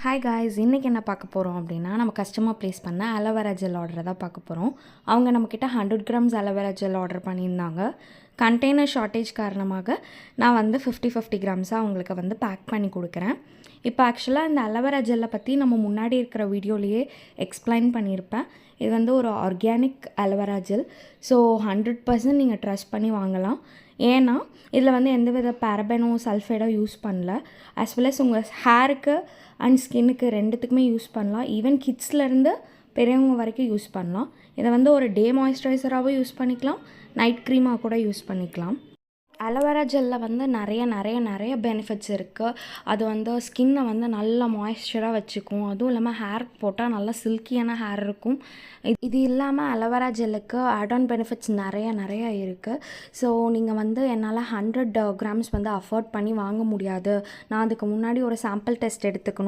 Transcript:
Hi guys, இன்றைக்கி என்ன பார்க்க போகிறோம் அப்படின்னா, நம்ம கஸ்டமர் ப்ளேஸ் பண்ண அலோவேரா ஜெல் ஆர்டரை தான் பார்க்க போகிறோம். அவங்க நம்மக்கிட்ட 100 கிராம்ஸ் அலோவேரா ஜெல் ஆர்டர் பண்ணியிருந்தாங்க. கண்டெய்னர் ஷார்ட்டேஜ் காரணமாக நான் வந்து 50 கிராம்ஸாக அவங்களுக்கு பேக் பண்ணி கொடுக்குறேன். இப்போ ஆக்சுவலாக இந்த அலோவேரா ஜெல்லை பற்றி நம்ம முன்னாடி இருக்கிற வீடியோலேயே எக்ஸ்பிளைன் பண்ணியிருப்பேன். இது ஒரு ஆர்கானிக் அலோவேரா ஜெல். ஸோ 100% நீங்கள் ட்ரஸ்ட் பண்ணி வாங்கலாம். ஏன்னா இதில் எந்த வித பேரபனோ சல்ஃபைடோ யூஸ் பண்ணல. ஆஸ் வெல் அஸ் உங்கள் ஹேருக்கு அண்ட் ஸ்கின்னுக்கு ரெண்டுத்துக்குமே யூஸ் பண்ணலாம். ஈவன் கிட்ஸ்லேருந்து பெரியவங்க வரைக்கும் யூஸ் பண்ணலாம். இதை ஒரு டே மாய்ஸ்சரைசராகவும் யூஸ் பண்ணிக்கலாம், நைட் க்ரீமாக கூட யூஸ் பண்ணிக்கலாம். அலோவேரா ஜெல்லில் நிறைய பெனிஃபிட்ஸ் இருக்குது. அது ஸ்கின்னை நல்லா மாய்ஸ்சராக வச்சுக்கும். அதுவும் இல்லாமல் ஹேருக்கு போட்டால் நல்லா சில்கியான ஹேர் இருக்கும். இது இல்லாமல் அலோவேரா ஜெல்லுக்கு ஆட் ஆன் பெனிஃபிட்ஸ் நிறைய இருக்குது. ஸோ நீங்கள் என்னால் 100 கிராம்ஸ் அஃபோர்ட் பண்ணி வாங்க முடியாது, நான் அதுக்கு முன்னாடி ஒரு சாம்பிள் டெஸ்ட் எடுத்துக்கணும்